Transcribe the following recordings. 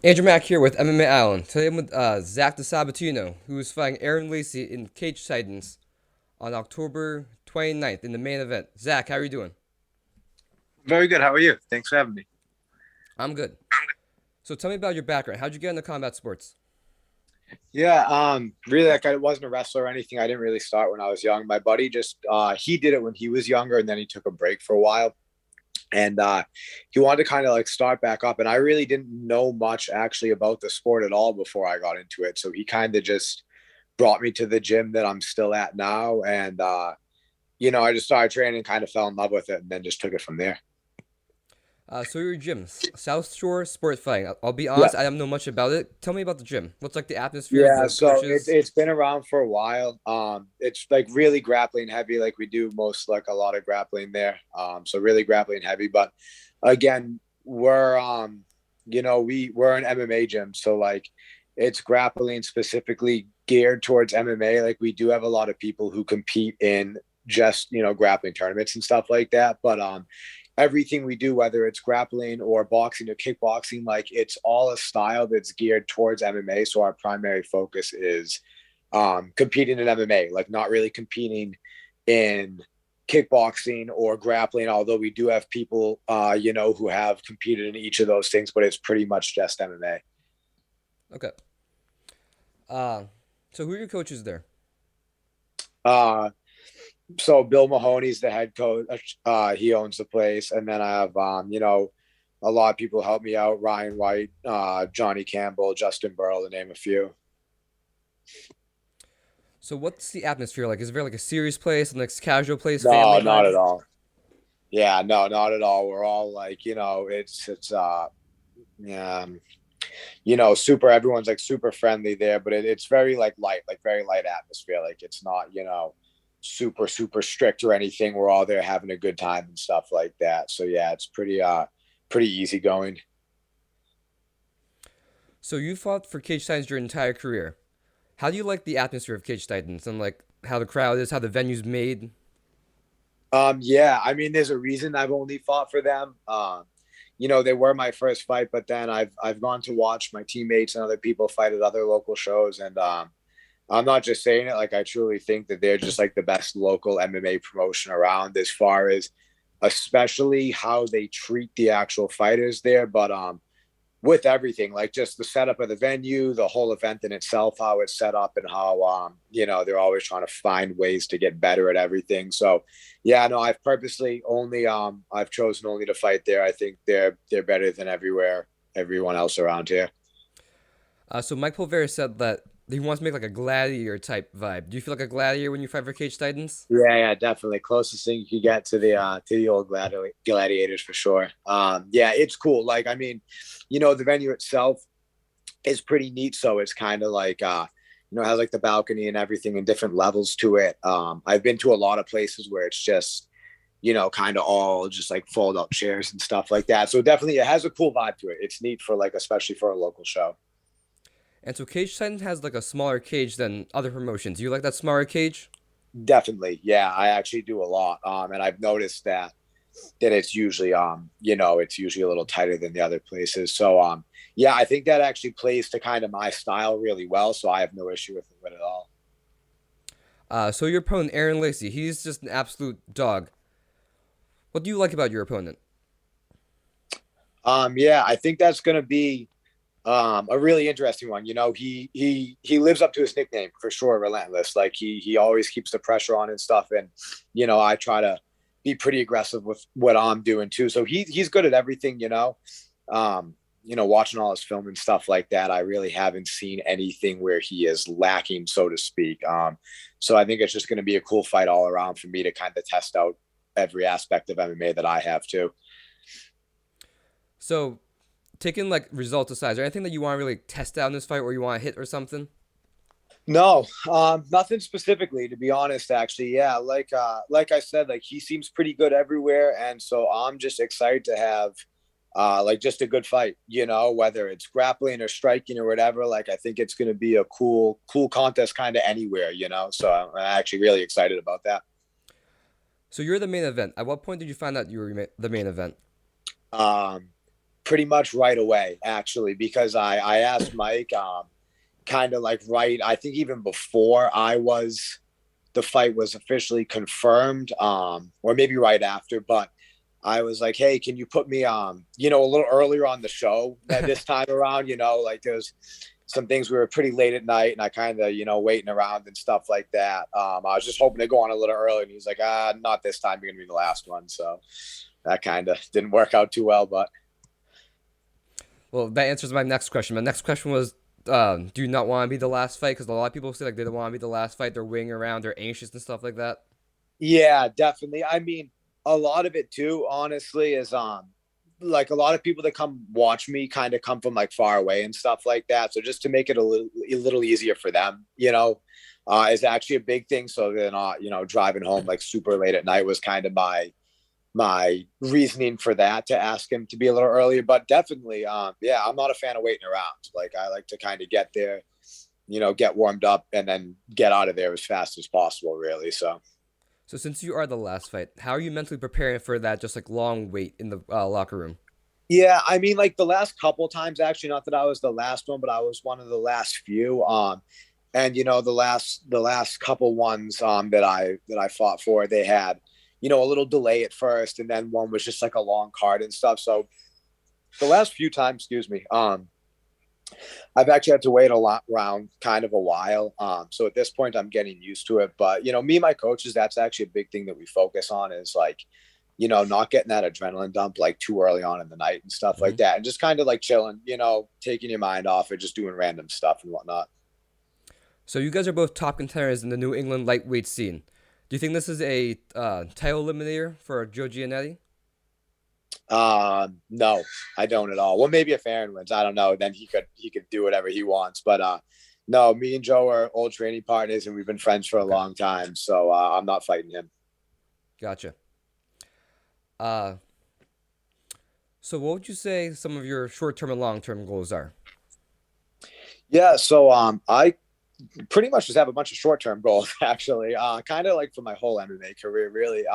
Andrew Mack here with MMA Island. Today I'm with Zach Disabatino, who is fighting Aaron Lacey in Cage Titans on October 29th in the main event. Zach, how are you doing? Very good. How are you? Thanks for having me. I'm good. So tell me about your background. How'd you get into combat sports? Yeah, really, like I wasn't a wrestler or anything. I didn't really start when I was young. My buddy just he did it when he was younger, and then he took a break for a while, and he wanted to kind of like start back up. And I really didn't know much actually about the sport at all before I got into it. So he kind of just brought me to the gym that I'm still at now, and I just started training, kind of fell in love with it, and then just took it from there. So your gym, South Shore Sport Fighting. I'll be Yeah. honest, I don't know much about it. Tell me about the gym. What's like the atmosphere, Yeah, the so coaches? it's been around for a while. It's like really grappling heavy, like we do most like a lot of grappling there. So really grappling heavy. But again, we're an MMA gym, so like it's grappling specifically geared towards MMA. Like we do have a lot of people who compete in just grappling tournaments and stuff like that. But everything we do, whether it's grappling or boxing or kickboxing, like it's all a style that's geared towards MMA. So our primary focus is competing in MMA, like not really competing in kickboxing or grappling, although we do have people, who have competed in each of those things, but it's pretty much just MMA. Okay. Uh, so who are your coaches there? Uh, so Bill Mahoney's the head coach. He owns the place. And then I have, a lot of people help me out. Ryan White, Johnny Campbell, Justin Burrow, to name a few. So what's the atmosphere like? Is it very like a serious place and like casual place, family No, not vibe? at all. Yeah, no, not at all. We're all like, yeah, super. Everyone's like super friendly there, but it's very like very light atmosphere. Like it's not, super super strict or anything. We're all there having a good time and stuff like that. So yeah, it's pretty easy going. So you fought for Cage Titans your entire career. How do you like the atmosphere of Cage Titans and like how the crowd is, how the venue's made? Yeah, I mean, there's a reason I've only fought for them. They were my first fight, but then I've gone to watch my teammates and other people fight at other local shows, and I'm not just saying it. Like I truly think that they're just like the best local MMA promotion around, as far as especially how they treat the actual fighters there. But with everything, like just the setup of the venue, the whole event in itself, how it's set up, and how they're always trying to find ways to get better at everything. So yeah, no, I've chosen only to fight there. I think they're better than everyone else around here. So Mike Pulvera said that he wants to make like a gladiator type vibe. Do you feel like a gladiator when you fight for Cage Titans? Yeah, definitely. Closest thing you could get to the old gladiators for sure. Yeah, it's cool. Like, I mean, the venue itself is pretty neat. So it's kind of like it has like the balcony and everything and different levels to it. I've been to a lot of places where it's just, kind of all just like fold out chairs and stuff like that. So definitely it has a cool vibe to it. It's neat for like, especially for a local show. And so Cage Titans has like a smaller cage than other promotions. Do you like that smaller cage? Definitely. Yeah, I actually do a lot. And I've noticed that it's usually a little tighter than the other places. So yeah, I think that actually plays to kind of my style really well. So I have no issue with it at all. So your opponent Aaron Lacey, he's just an absolute dog. What do you like about your opponent? Yeah, I think that's gonna be a really interesting one. He lives up to his nickname for sure, relentless. Like he always keeps the pressure on and stuff. And I try to be pretty aggressive with what I'm doing too. So he's good at everything. Watching all his film and stuff like that, I really haven't seen anything where he is lacking, so to speak. So I think it's just going to be a cool fight all around for me to kind of test out every aspect of MMA that I have too. So taking like results aside, is there anything that you want to really test out in this fight or you want to hit or something? No, nothing specifically, to be honest. Actually, yeah, like I said, like he seems pretty good everywhere, and so I'm just excited to have, like just a good fight. Whether it's grappling or striking or whatever. Like I think it's going to be a cool contest, kind of anywhere. So I'm actually really excited about that. So you're the main event. At what point did you find out you were the main event? Um, pretty much right away, actually, because I asked Mike, kind of like right, I think even before the fight was officially confirmed, or maybe right after, but I was like, hey, can you put me a little earlier on the show that this time around, like there's some things we were pretty late at night and I kind of, waiting around and stuff like that. I was just hoping to go on a little early and he's like, not this time, you're gonna be the last one. So that kind of didn't work out too well, but Well, that answers my next question. My next question was, do you not want to be the last fight? Because a lot of people say like they don't want to be the last fight. They're waiting around. They're anxious and stuff like that. yeah, definitely. I mean, a lot of it too, honestly, is like a lot of people that come watch me kind of come from like far away and stuff like that. So just to make it a little easier for them, is actually a big thing. So they're not, driving home like super late at night was kind of my reasoning for that, to ask him to be a little earlier. But definitely, yeah, I'm not a fan of waiting around. Like I like to kind of get there, get warmed up and then get out of there as fast as possible, really. So So since you are the last fight, how are you mentally preparing for that just like long wait in the locker room? yeah, I mean, like the last couple times, actually, not that I was the last one, but I was one of the last few. And the last couple ones that I fought for, they had, a little delay at first, and then one was just like a long card and stuff. So the last few times, excuse me, I've actually had to wait a lot around kind of a while. So at this point, I'm getting used to it. But me and my coaches, that's actually a big thing that we focus on, is like, not getting that adrenaline dump like too early on in the night and stuff Hmm. like that, and just kind of like chilling, taking your mind off it, just doing random stuff and whatnot. So you guys are both top contenders in the New England lightweight scene. Do you think this is a title eliminator for Joe Giannetti? No, I don't at all. Well, maybe if Aaron wins, I don't know. Then he could do whatever he wants. But no, me and Joe are old training partners, and we've been friends for a Okay, long time. So I'm not fighting him. gotcha. Uh, so what would you say some of your short-term and long-term goals are? Yeah. So I pretty much just have a bunch of short term goals, actually. Kind of like for my whole MMA career, really.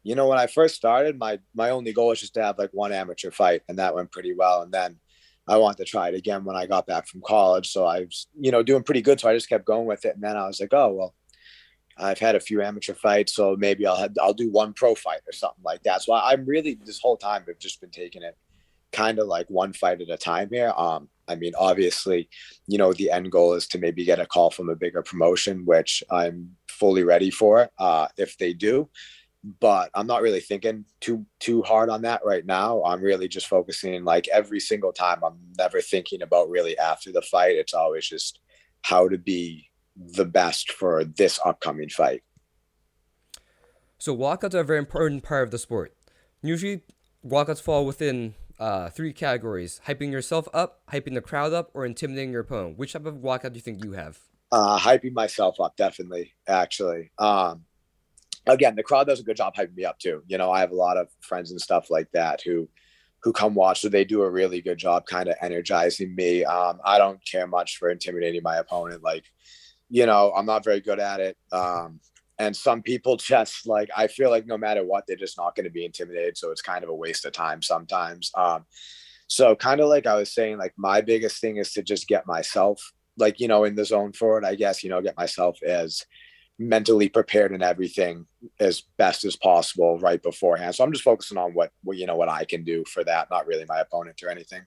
When I first started, my only goal was just to have like one amateur fight, and that went pretty well. And then I wanted to try it again when I got back from college. So I was, doing pretty good. So I just kept going with it. And then I was like, oh well, I've had a few amateur fights, so maybe I'll do one pro fight or something like that. So I'm really, this whole time I've just been taking it kind of like one fight at a time here. I mean, obviously, the end goal is to maybe get a call from a bigger promotion, which I'm fully ready for, if they do. But I'm not really thinking too hard on that right now. I'm really just focusing, like every single time. I'm never thinking about really after the fight. It's always just how to be the best for this upcoming fight. So walkouts are a very important part of the sport. Usually, walkouts fall within three categories: hyping yourself up, hyping the crowd up, or intimidating your opponent. Which type of walkout do you think you have? Hyping myself up, definitely, actually. Again, the crowd does a good job hyping me up too. I have a lot of friends and stuff like that who come watch, so they do a really good job kind of energizing me. I don't care much for intimidating my opponent. Like, I'm not very good at it. And some people just, like, I feel like no matter what, they're just not going to be intimidated. So it's kind of a waste of time sometimes. So kind of like I was saying, like my biggest thing is to just get myself, like, in the zone for it, I guess, get myself as mentally prepared and everything as best as possible right beforehand. So I'm just focusing on what I can do for that, not really my opponent or anything.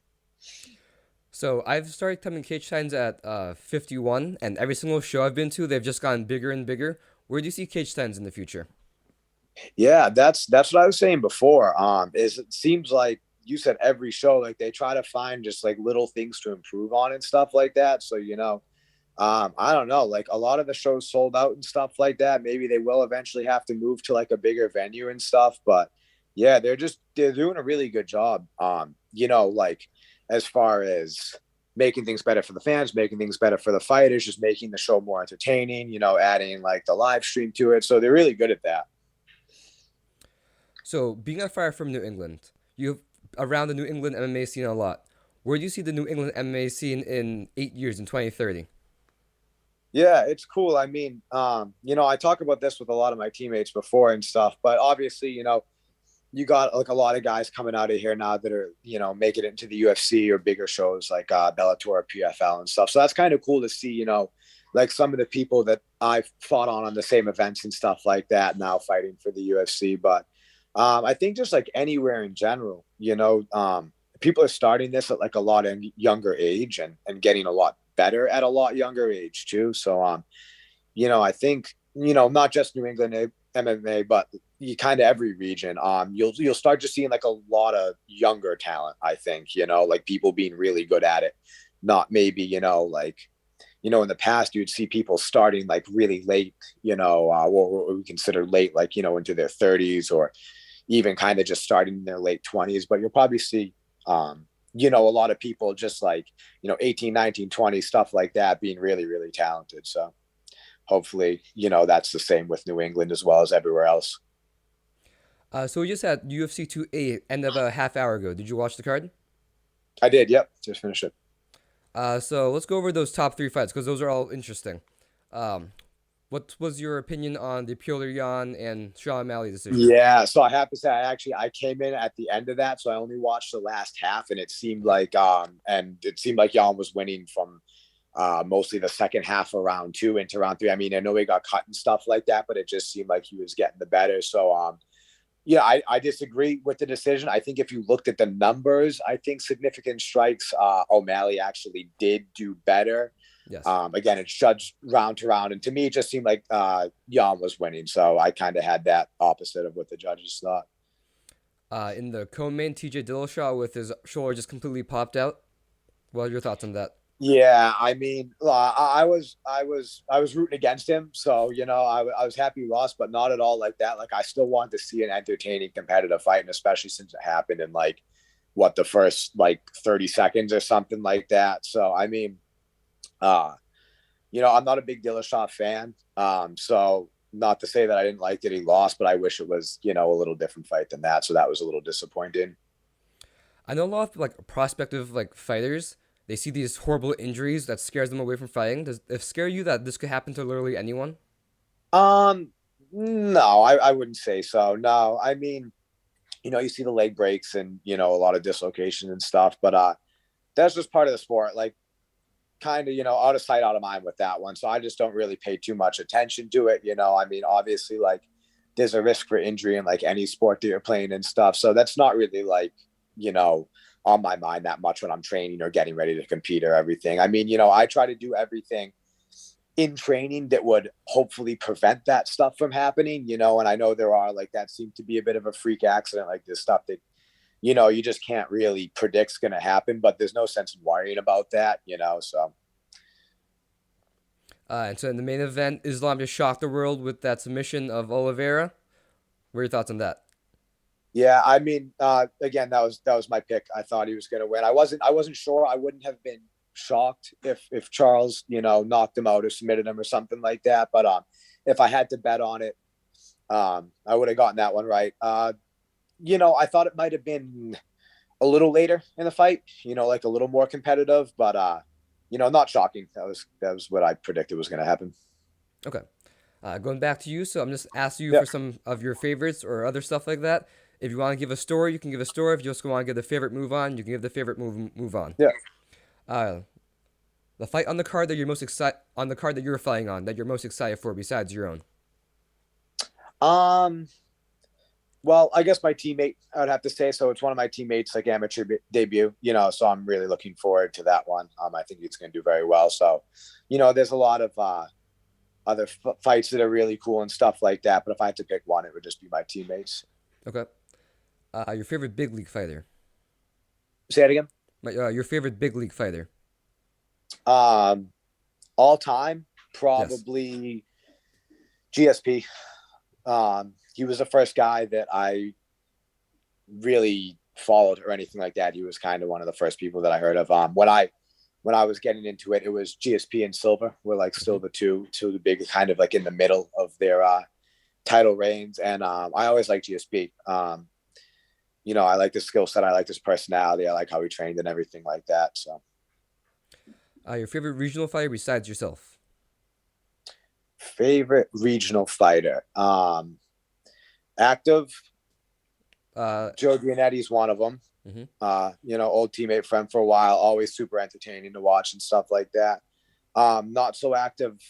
So I've started coming cage signs at 51, and every single show I've been to, they've just gotten bigger and bigger. Where do you see cage stands in the future? Yeah, that's what I was saying before. Is it seems like you said every show, like they try to find just like little things to improve on and stuff like that. So I don't know, like a lot of the shows sold out and stuff like that. Maybe they will eventually have to move to like a bigger venue and stuff. But yeah, they're doing a really good job. Like as far as making things better for the fans, making things better for the fighters, just making the show more entertaining, adding like the live stream to it. So they're really good at that. So being on fire from New England, you've around the New England MMA scene a lot. Where do you see the New England MMA scene in 8 years in 2030? Yeah, it's cool. I mean, I talk about this with a lot of my teammates before and stuff, but obviously, you got like a lot of guys coming out of here now that are, making it into the UFC or bigger shows like Bellator, PFL, and stuff. So that's kind of cool to see, like some of the people that I fought on the same events and stuff like that now fighting for the UFC. But I think just like anywhere in general, people are starting this at like a lot of younger age and getting a lot better at a lot younger age too. So, I think, not just New England MMA, but you kind of every region, you'll start just seeing like a lot of younger talent. I think, like people being really good at it, not maybe, like, in the past you'd see people starting like really late, what we consider late, like, into their 30s or even kind of just starting in their late 20s. But you'll probably see, a lot of people just like, 18, 19, 20, stuff like that being really, really talented. So hopefully, that's the same with New England as well as everywhere else. So we just had UFC 2A end of a half hour ago. Did you watch the card? I did. Yep. Just finished it. So let's go over those top three fights because those are all interesting. Um, what was your opinion on the Petr Yan and Sean O'Malley decision? Yeah. So I have to say, I came in at the end of that. So I only watched the last half and it seemed like Jan was winning from, mostly the second half of round two into round three. I mean, I know he got cut and stuff like that, but it just seemed like he was getting the better. So, yeah, I disagree with the decision. I think if you looked at the numbers, I think significant strikes, O'Malley actually did do better. Yes. Again, it's judged round to round, and to me, it just seemed like Jan was winning. So I kind of had that opposite of what the judges thought. In the co-main, TJ Dillashaw with his shoulder just completely popped out. What are your thoughts on that? Yeah, I mean, I was rooting against him, so I was happy he lost, but not at all like that. Like I still want to see an entertaining, competitive fight, and especially since it happened in like what the first like 30 seconds or something like that. So I mean, uh, I'm not a big Dillashaw fan, so not to say that I didn't like that he lost, but I wish it was a little different fight than that. So that was a little disappointing. I know a lot of like prospective like fighters. They see these horrible injuries that scares them away from fighting. Does it scare you that this could happen to literally anyone? Um, no, I wouldn't say so. No, I mean, you see the leg breaks and a lot of dislocation and stuff, but that's just part of the sport. Like kind of, out of sight, out of mind with that one. So I just don't really pay too much attention to it. I mean, obviously, like there's a risk for injury in like any sport that you're playing and stuff. So that's not really like, you know, on my mind that much when I'm training or getting ready to compete or everything. I mean, I try to do everything in training that would hopefully prevent that stuff from happening, and I know there are like that seemed to be a bit of a freak accident, like this stuff that, you just can't really predict's going to happen, but there's no sense in worrying about that, so. And so in the main event, Islam just shocked the world with that submission of Oliveira. What are your thoughts on that? Yeah, I mean, again, that was my pick. I thought he was going to win. I wasn't sure. I wouldn't have been shocked if Charles, knocked him out or submitted him or something like that. But if I had to bet on it, I would have gotten that one right. I thought it might have been a little later in the fight, like a little more competitive, but not shocking. That was what I predicted was going to happen. Okay. Going back to you, so I'm just asking you Yeah. for some of your favorites or other stuff like that. If you want to give a story, you can give a story. If you just want to give the favorite move on, you can give the favorite move on. Yeah. Uh, the fight on the card that you're most excited on the card that you're fighting on that you're most excited for besides your own. Um, well, I guess my teammate, I would have to say. So it's one of my teammates, like amateur debut, so I'm really looking forward to that one. I think it's going to do very well. So, there's a lot of other fights that are really cool and stuff like that. But if I had to pick one, it would just be my teammates. Okay. Your favorite big league fighter. Say it again. Your favorite big league fighter. Um, all time, Yes. probably GSP. He was the first guy that I really followed or anything like that. He was kind of one of the first people that I heard of. When I was getting into it, it was GSP and Silver were like Hmm. still the two the big kind of like in the middle of their title reigns. And I always like GSP. I like his skill set. I like his personality. I like how he trained and everything like that. So Your favorite regional fighter besides yourself. favorite regional fighter. Active. Joe Giannetti's one of them. hmm Old teammate, friend for a while, always super entertaining to watch and stuff like that. Not so active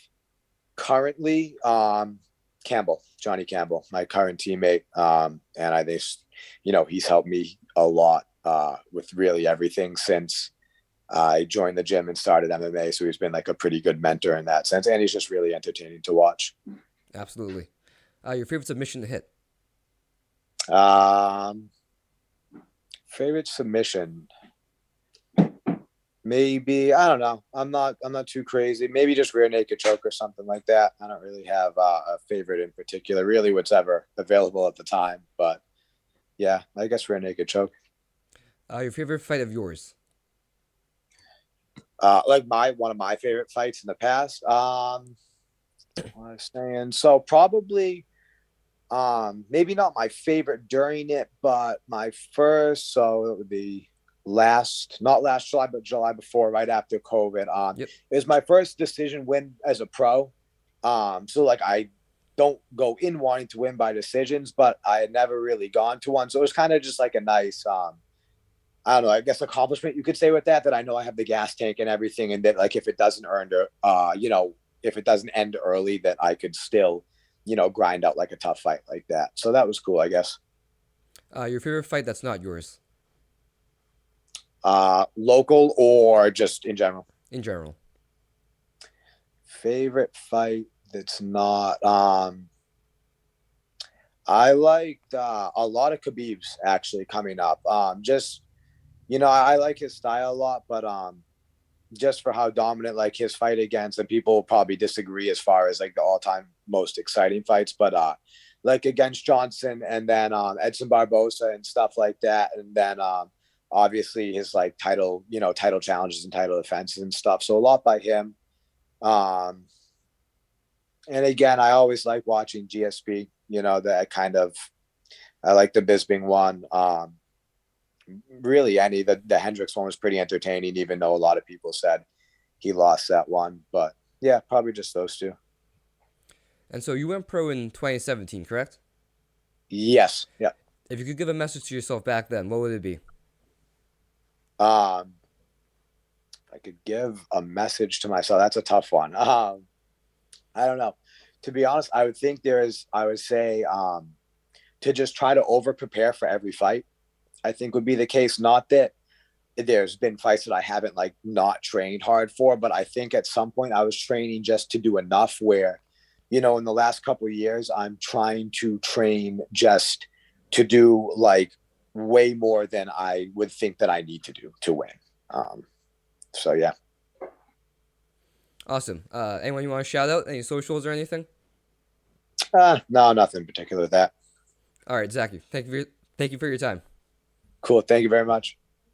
currently. Johnny Campbell, my current teammate. And I think, he's helped me a lot with really everything since I joined the gym and started MMA. So he's been like a pretty good mentor in that sense. And he's just really entertaining to watch. Absolutely. Your favorite submission to hit? Um, Favorite submission. Maybe I don't know. I'm not too crazy. Maybe just rear naked choke or something like that. I don't really have a favorite in particular. Really, whatever available at the time. But yeah, I guess rear naked choke. Your favorite fight of yours? Like my one of my favorite fights in the past. What I was saying. So probably maybe not my favorite during it, but my first. So it would be not last July, but July before, right after COVID. Yep. It was my first decision win as a pro. So like I don't go in wanting to win by decisions, but I had never really gone to one. So it was kind of just like a nice I don't know, I guess accomplishment you could say with that I know I have the gas tank and everything, and that like if it doesn't if it doesn't end early, that I could still, grind out like a tough fight like that. So that was cool, I guess. Your favorite fight that's not yours? Local or just in general? In general. Favorite fight that's not I liked a lot of Khabib's actually coming up. Just I like his style a lot, but just for how dominant like his fight against, and people will probably disagree as far as like the all-time most exciting fights, but like against Johnson, and then Edson Barbosa and stuff like that, and then obviously his like title challenges and title defenses and stuff. So a lot by him. Um, and again, I always like watching GSP. That kind of I like the Bisping one. Really, the Hendricks one was pretty entertaining, even though a lot of people said he lost that one. But yeah, probably just those two. And so you went pro in 2017, correct? Yes. Yeah. If you could give a message to yourself back then, what would it be? I could give a message to myself. That's a tough one. I don't know. To be honest, I would say to just try to over prepare for every fight. I think would be the case. Not that there's been fights that I haven't like not trained hard for, but I think at some point I was training just to do enough where, in the last couple of years, I'm trying to train just to do like way more than I would think that I need to do to win. So yeah. Awesome. Anyone you want to shout out? Any socials or anything? No, nothing in particular with that. All right, Zach. Thank you for your time. Cool. Thank you very much.